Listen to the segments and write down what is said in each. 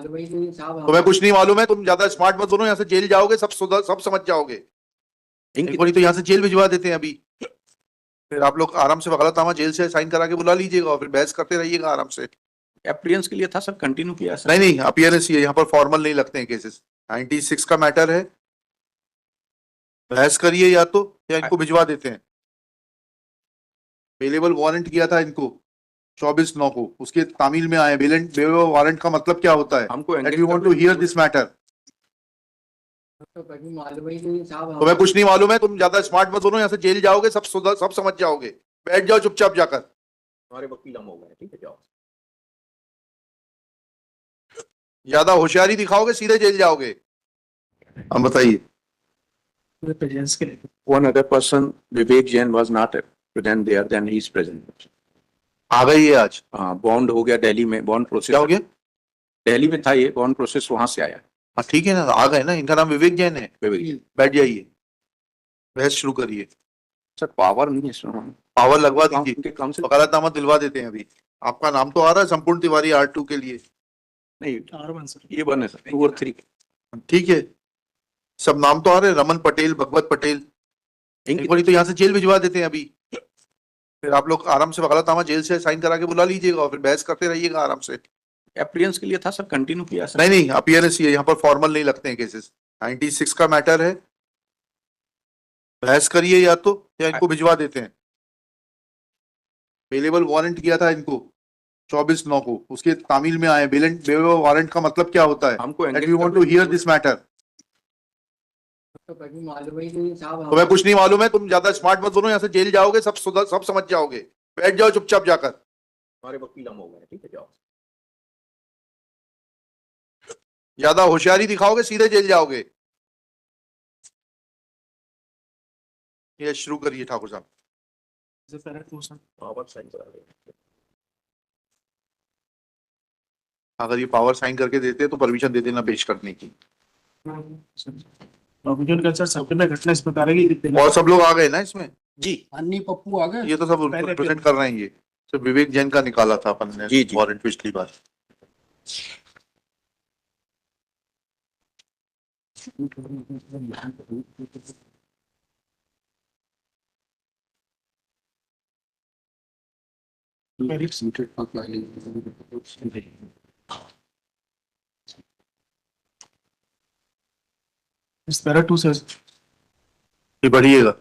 तुम्हें कुछ नहीं मालूम है, तुम ज्यादा स्मार्ट मत बनो, यहाँ से जेल जाओगे, सब समझ जाओगे। एक बार तो यहाँ से जेल भिजवा देते हैं अभी, फिर आप लोग आराम से वकालतनामा जेल से साइन करा के बुला लीजिएगा और फिर बहस करते रहिएगा आराम से। अपीयरेंस के लिए था सर, कंटिन्यू किया सर। नहीं नहीं, अपीयरेंस ये यहाँ पर फॉर्मल नहीं लगते हैं केसेस। 96 का मैटर है, बहस करिए या इनको भिजवा देते हैं। अवेलेबल वारंट किया था इनको 24/9 को, उसके तामील में आए। वारंट का मतलब क्या होता है? हमको that we want to hear this matter. तुम्हें कुछ नहीं मालूम है, तुम ज्यादा स्मार्ट मत बनो, यहाँ से जेल जाओगे, सब समझ जाओगे। बैठ जाओ चुपचाप जाकर। हमारे वकील हम हो गए, ठीक है, जाओ। ज्यादा होशियारी दिखाओगे सीधे जेल जाओगे। हम बताइए। One other person, Vivek Jain, was not present there, then he is present. आ गई है आज? हाँ, बॉन्ड हो गया दिल्ली में, बॉन्ड प्रोसेस क्या हो गया? दिल्ली में था ये बॉन्ड प्रोसेस, वहां से आया। हाँ ठीक है ना, आ गए ना। इनका नाम विवेक जैन है। विवेक, बैठ जाइए, बहस शुरू करिए। सर पावर नहीं है इसमें। पावर लगवा दीजिए, उनके काउंसिल वकालतनामा दिलवा देते हैं अभी। आपका नाम तो आ रहा है संपूर्ण तिवारी R2 के लिए। नहीं, R1 सर, ये बने सर 2 और 3। ठीक है, सब नाम तो आ रहे हैं, रमन पटेल, भगवत पटेल। एक बार तो यहाँ से जेल भिजवा देते हैं अभी, फिर आप लोग आराम से वकालतनामा जेल से साइन करा के बुला लीजिएगा और फिर बहस करते रहिएगा आराम से। अपीयरेंस के लिए था सर, कंटिन्यू किया सर। नहीं नहीं, अपीयरेंस ये यहाँ पर फॉर्मल नहीं लगते हैं केसेस। 96 का मैटर है, बहस करिए या इनको भिजवा देते हैं। अवेलेबल वारंट किया था इनको 24/9 को, उसके तामील में आए। वारंट का मतलब क्या होता है? हमको that we want to hear this matter. तुम्हें कुछ नहीं मालूम है, तुम ज्यादा स्मार्ट मत बनो, यहाँ से जेल जाओगे, सब समझ जाओगे। बैठ जाओ चुपचाप जाकर। हमारे वकील हम हो गए, ठीक है, जाओ। ज्यादा होशियारी दिखाओगे सीधे जेल जाओगे। ये शुरू करिए ठाकुर साहब। पावर साइन करा दें। अगर ये पावर साइन करके देते तो परमिशन दे देना पेश करने की। घटना इस प्रकार है। और सब लोग आ गए ना इसमें? जी, अन्नी पप्पू आ गए। ये तो सब प्रेजेंट कर रहे हैं। ये तो विवेक जैन का निकाला था अपन ने जी, जी। वारंट पिछली बार। इस पैरा 2 से ये बढ़िएगा।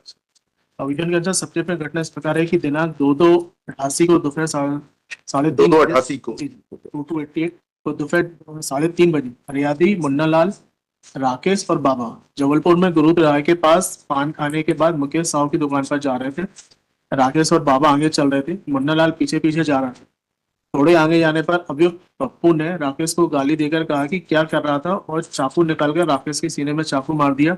आवेदन के अनुसार सबसे पहले घटना इस प्रकार है कि दिनांक 2/2/88 को दोपहर 3:30 2/2/88 को 2/2/88 को दोपहर 3:30 बजे फरियादी मुन्ना लाल, राकेश और बाबा जबलपुर में गुरु राय के पास पान खाने के बाद मुकेश साहू की दुकान पर जा रहे थे। राकेश और बाबा आगे चल रहे थे, मुन्ना लाल पीछे पीछे जा रहा था। थोड़े आगे जाने पर अभियुक्त पप्पू ने राकेश को गाली देकर कहा कि क्या कर रहा था और चाकू निकालकर राकेश के सीने में चाकू मार दिया।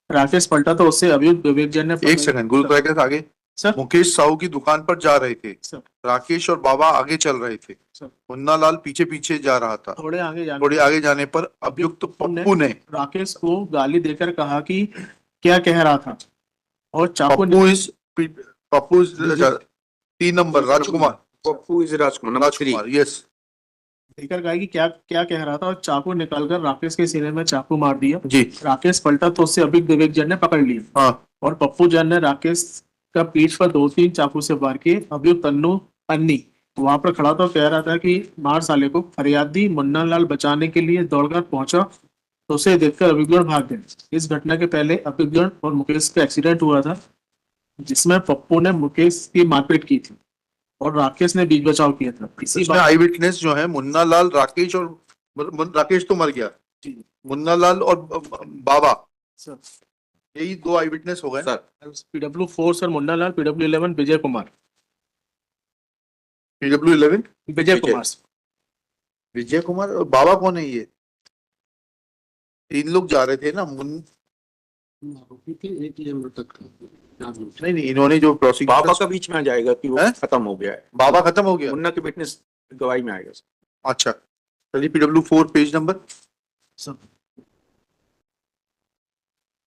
राकेश पलटा तो उससे अभियुक्त विवेक जैन ने एक सेकंड, गुरु राकेश आगे। सर, मुकेश साहू की दुकान पर जा रहे थे, सर, राकेश और बाबा आगे चल रहे थे, सर, मुन्ना लाल पीछे पीछे जा रहा था। थोड़े आगे जाने पर अभियुक्त पप्पू ने राकेश को गाली देकर कहा कि क्या कह रहा था और चाकू Pappu 3 number Rajkumar, Pappu is Rajkumar, yes, देकर कहा कि क्या क्या कह रहा था और चाकू निकालकर राकेश के सीने में चाकू मार दिया। जी। राकेश पलटा तो उससे अभियुक्त विवेक जैन ने पकड़ लिया। हाँ। और पप्पू जैन ने राकेश का पीठ पर 2-3 चाकू से वार किए। अभियुक्त अन्नी वहां पर खड़ा तो कह रहा था कि मार साले को। फरियादी मुन्ना लाल बचाने के लिए दौड़कर पहुंचा तो उसे देखकर अभियुक्त भाग गए। इस घटना के पहले अभियुक्त और मुकेश का एक्सीडेंट हुआ था, जिसमें पप्पू ने मुकेश की मारपीट की थी और राकेश ने बीच बचाव किया था। इसी इसमें आई विटनेस जो है मुन्ना लाल, राकेश और राकेश तो मर गया, मुन्ना लाल और बाबा, सर, यही 2 आई विटनेस हो गए sir. PW4 sir Munna Lal, PW11 Vijay Kumar, PW11 Vijay Kumar. Vijay Kumar. और बाबा कौन है? ये 3 लोग जा रहे थे ना। नहीं, इन्होंने जो प्रोसिक्यूटर, बाबा का बीच में आ जाएगा कि वो खत्म हो गया है। बाबा खत्म हो गया, मुन्ना की विटनेस गवाही में आएगा। अच्छा चलिए, PW4 page number. Sir,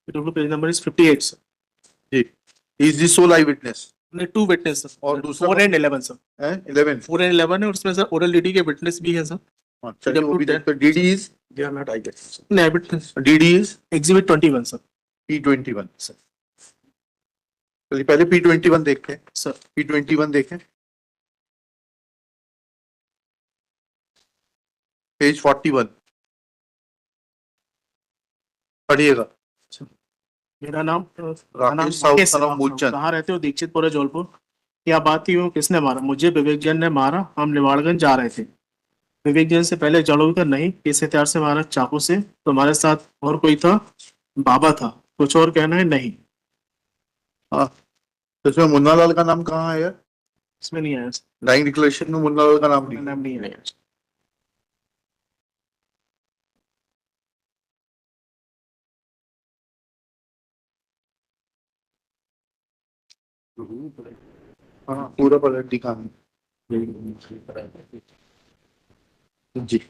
PW page number is 58 sir. जी, is the sole eyewitness. ने 2 विटनेस सर, और दूसरा 4 and 11 सर। 11 4 and 11 है, उसमें सर ओरल डी के विटनेस भी है सर। चलिए वो भी देखते हैं। DDs, They are not, I guess. नहीं but DDs exhibit 21 sir. P21 चलिए पहले P21 देखते हैं। सर P21 देखें, पेज 41 पढ़िएगा। मेरा नाम राकेश साहू, son of मूलचंद। कहाँ रहते हो? दीक्षितपुर जौलपुर। क्या बात थी? वो किसने मारा? मुझे विवेक जैन ने मारा, हम निवाड़गंज जा रहे थे। विवेक जैन से पहले जड़ों नहीं, किस हथियार से मारा? चाकू से। तुम्हारे साथ और कोई था? बाबा था। कुछ और कहना है? नहीं। हाँ, तो इसमें मुन्ना लाल का नाम कहाँ है यार? इसमें नहीं आया। डाइंग डिक्लेरेशन में मुन्ना लाल का नाम नहीं। नाम नहीं आया। हाँ पूरा पलट दिखा जी।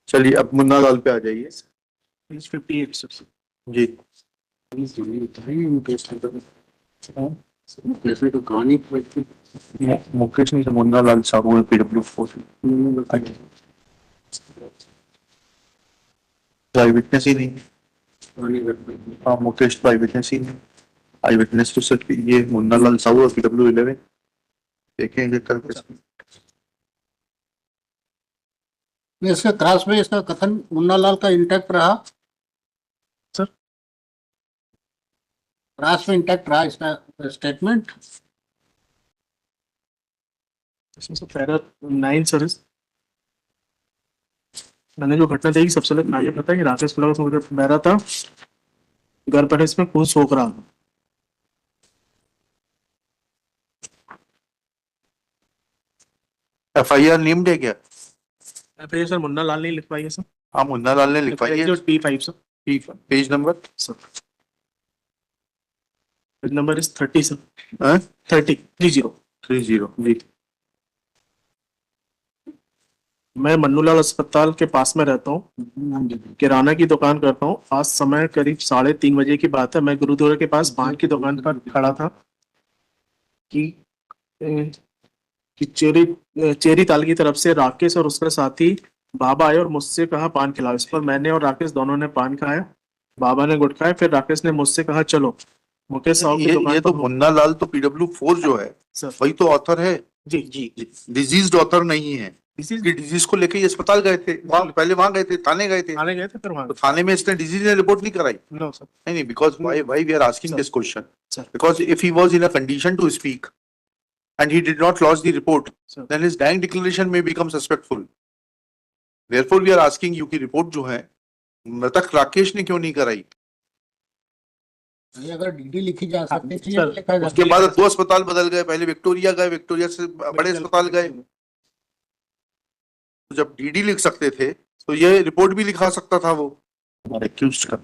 चलिए अब मुन्ना लाल पे आ जाइए। Page 58 sir. जी मुकेश नहीं, मुन्ना लाल साहू PW4 आई विटनेस ही नहीं। हाँ मुकेश तो आई विटनेस ही नहीं। आई विटनेस तो सर ये मुन्ना लाल साहू और PW11 देखेंगे करके। इसके क्रॉस में इसका कथन मुन्ना लाल का इंटैक्ट रहा सर। क्रॉस में इंटैक्ट रहा इसका स्टेटमेंट। इसमें सर पैरा 9 सर। मैंने जो घटना देखी सबसे पहले मुझे पता है कि राकेश पुला का मुझे बहरा था, घर पर इसमें खून सोख रहा था। FIR नेम्ड है क्या? FIR सर मुन्ना लाल ने लिखवाई है सर। हाँ मुन्ना लाल ने लिखवाई है। P5 sir. Page number sir page number is 30 sir. 30 30 जी। मैं मन्नूलाल अस्पताल के पास में रहता हूँ, किराना की दुकान करता हूँ। आज समय करीब 3:30 बजे की बात है। मैं गुरुद्वारा के पास पान की दुकान पर खड़ा था कि चेरी ताल की तरफ से राकेश और उसका साथी बाबा आए और मुझसे कहा पान खिलाओ। इस पर मैंने और राकेश दोनों ने पान खाया। बाबा ने गुटखाया, फिर राकेश ने मुझसे कहा चलो मुकेश साहब की दुकान ये तो पर। मुन्ना लाल तो PW4 जो है सर वही तो ऑथर है। जी जी डिजीज ऑथर नहीं है। डिजीज को लेके ये अस्पताल गए थे, वहाँ पहले वहां गए थे, थाने गए थे। थाने गए थे फिर वहां। तो थाने में इसने डिजीज ने रिपोर्ट नहीं कराई। No sir. नहीं because why we are asking this question Sir. because if he was in a condition to speak and he did not lodge the report, Sir. then his dying declaration may become suspectful. Therefore we are asking you कि report जो है मृतक राकेश ने क्यों नहीं कराई? ये अगर डीडी लिखी जा सकती थी, सर, लिखा जा उसके बाद 2 अस्पताल बदल गए, पहले विक्टोरिया गए, विक्टोरिया से बड़े अस्पताल गए। तो जब DD लिख सकते थे तो ये रिपोर्ट भी लिखा सकता था वो एक्यूज्ड का।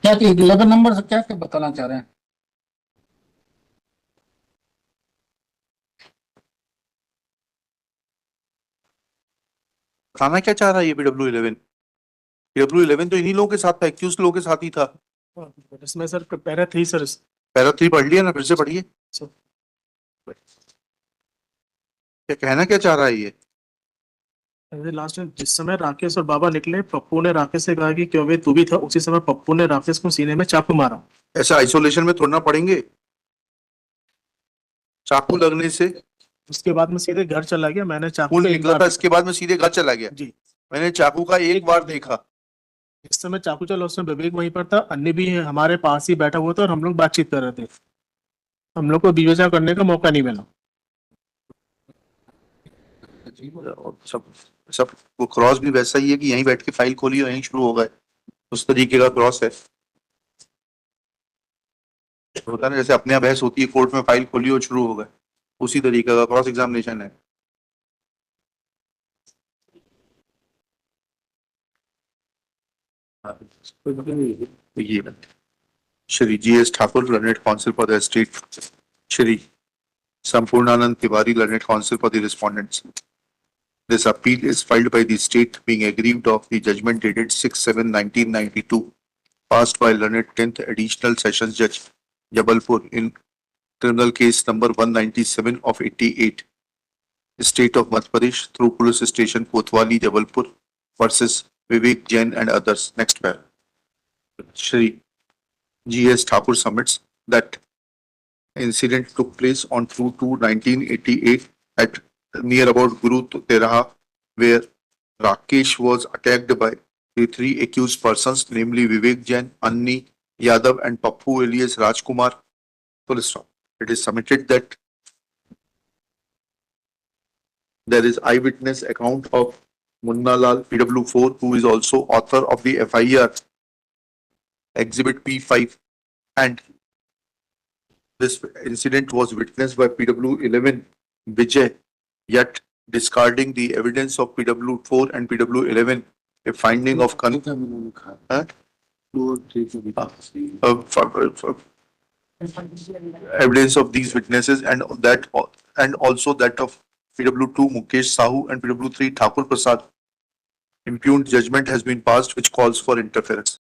क्या 11 नंबर से क्या क्या बताना चाह रहे हैं? बताना क्या चाह रहा है ये PW11 तो इन्हीं लोगों के साथ था, एक्यूज्ड लोगों के साथ ही था। इसमें सर पैरा 3 सर। पैरा 3 पढ़ लिया ना, फिर से पढ़िए। सर क्या कहना क्या चाह रहा है ये? लास्ट में जिस समय राकेश और बाबा निकले, पप्पू ने राकेश से कहा कि क्यों वे तू भी था। उसी समय पप्पू ने राकेश को सीने में चाकू मारा। ऐसा आइसोलेशन में थोड़ा पड़ेंगे चाकू लगने से। उसके बाद में सीधे घर चला गया। मैंने चाकू खून का एक निकला बार था, इसके बाद में सीधे घर चला गया। जी। मैंने चाकू का एक बार देखा। इस समय चाकू चला, उसमें विवेक वहीं पर था, अन्य भी हमारे पास ही बैठा हुआ था और हम लोग बातचीत कर रहे थे। हम लोग को विवेचना करने का मौका नहीं मिला। सब सब वो क्रॉस भी वैसा ही है कि यहीं बैठ के फाइल खोली और यहीं शुरू हो गए, उस तरीके का क्रॉस है। होता है ना जैसे अपने यहाँ बहस होती है कोर्ट में, फाइल खोली और शुरू हो गए, उसी तरीके का क्रॉस एग्जामिनेशन है। ये Shri GS Thakur, learned council for the state, Shri Sampurnanand Tiwari, learned counsel for the respondents. This appeal is filed by the state being aggrieved of the judgment dated 6/7/1992 passed by learned 10th additional sessions judge Jabalpur in criminal case number 197 of 88, State of Madhya Pradesh through Police Station Kotwali, Jabalpur versus Vivek Jain and others. Next pair. Shri G.S. Thakur submits that incident took place on 2/2/1988 at near about Guru Teraha, where Rakesh was attacked by the three accused persons, namely Vivek Jain, Anni Yadav and Pappu alias Rajkumar. Full stop. It is submitted that there is eyewitness account of Munna Lal PW4, who is also author of the FIR Exhibit P5, and this incident was witnessed by PW11 Vijay, yet discarding the evidence of PW4 and PW11, a finding of Huh? Evidence of these witnesses and also that of PW2 Mukesh Sahu and PW3 Thakur Prasad. Impugned judgment has been passed which calls for interference.